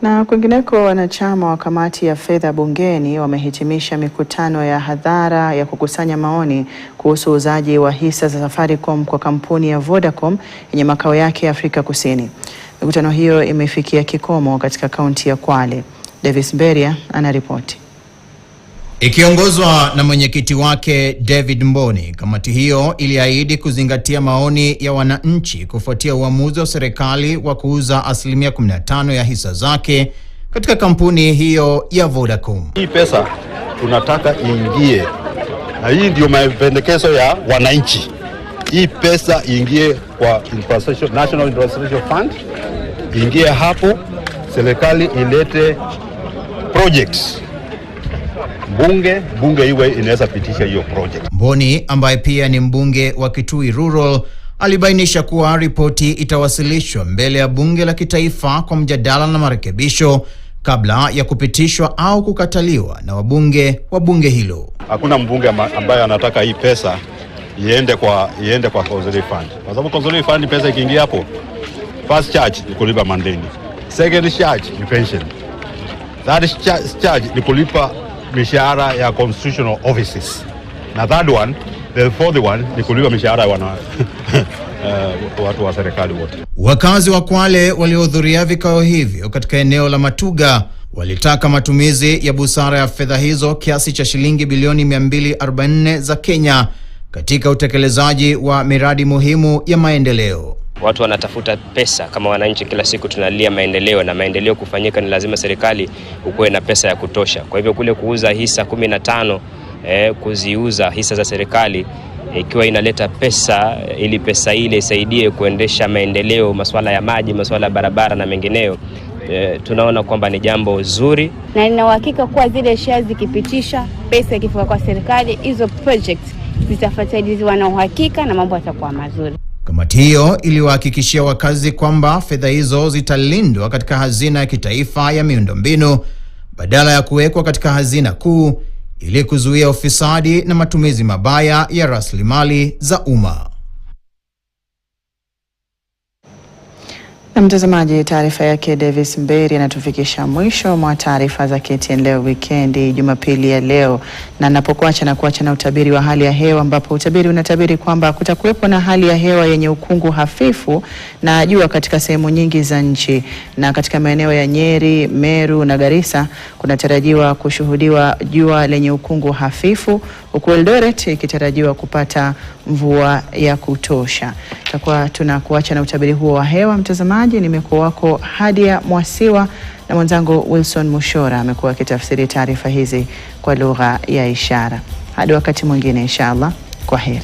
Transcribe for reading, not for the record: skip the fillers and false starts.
Na kwingineko, wanachama wa kamati ya fedha bungeni wamehitimisha mikutano ya hadhara ya kukusanya maoni kuhusu uuzaji wa hisa za Safaricom kwa kampuni ya Vodacom yenye makao yake Afrika Kusini. Mikutano hiyo imefikia kikomo katika kaunti ya Kwale. Davis Mberia anaripoti. Ikiongozwa na mwenyekiti wake David Mboni, kamati hiyo iliahidi kuzingatia maoni ya wananchi kufuatia uamuzi wa serikali wa kuuza 15% ya hisa zake katika kampuni hiyo ya Vodacom. Hii pesa tunataka iingie, na hii ndio mapendekezo ya wananchi. Hii pesa iingie kwa National Infrastructure Fund, iingie hapo, serikali ilete projects. Bunge iwe inaweza pitisha hiyo project. Mboni, ambaye pia ni mbunge wa Kitui Rural, alibainisha kuwa ripoti itawasilishwa mbele ya bunge la kitaifa kwa mjadala na marekebisho kabla ya kupitishwa au kukataliwa na wabunge wa bunge hilo. Hakuna mbunge ambaye anataka hii pesa iende kwa Consolidated Fund. Kwa sababu Consolidated Fund pesa ikiingia hapo, first charge ni kulipa mandeni, second charge ni pension, third charge ni kulipa mishahara ya constitutional offices, na the fourth one ni kulipa mishahara ya watu wa serikali wote. Wakazi wa Kwale waliohudhuria vikao hivyo katika eneo la Matuga walitaka matumizi ya busara ya fedha hizo kiasi cha shilingi bilioni 244 za Kenya katika utekelezaji wa miradi muhimu ya maendeleo. Watu wanatafuta pesa kama wananchi, kila siku tunalia maendeleo, na maendeleo kufanyika ni lazima serikali ukuwe na pesa ya kutosha. Kwa hivyo kule kuuza hisa 15, kuziuza hisa za serikali ikiwa inaleta pesa, ili pesa ile isaidie kuendesha maendeleo, masuala ya maji, masuala ya barabara na mengineyo, tunaona kwamba ni jambo zuri. Na nina uhakika kuwa zile shares zikipitisha, pesa ikifika kwa serikali, hizo projects zitafuatiliwa na uhakika na mambo yatakuwa mazuri. Kamati hiyo iliwahakikishia wakazi kwamba fedha hizo zitalindwa katika hazina ya kitaifa ya miundombinu badala ya kuwekwa katika hazina kuu ili kuzuia ufisadi na matumizi mabaya ya rasilimali za umma. Na mtazamaji, taarifa yake Davis Mberi inatufikisha mwisho mwa taarifa za KTN leo wikendi Jumapili ya leo, na napokuacha na utabiri wa hali ya hewa, ambapo utabiri unatabiri kwamba kutakuwepo na hali ya hewa yenye ukungu hafifu na jua katika sehemu nyingi za nchi, na katika maeneo ya Nyeri, Meru na Garissa kunatarajiwa kushuhudiwa jua lenye ukungu hafifu, huku Eldoret ikitarajiwa kupata mvua ya kutosha. Tutakuwa tunakuacha na utabiri huo wa hewa mtazamaji. Nimekuwa wako Hadia Mwasiwa na mwenzangu Wilson Mushora amekuwa akitafsiri taarifa hizi kwa lugha ya ishara. Hadi wakati mwingine inshallah, kwaheri.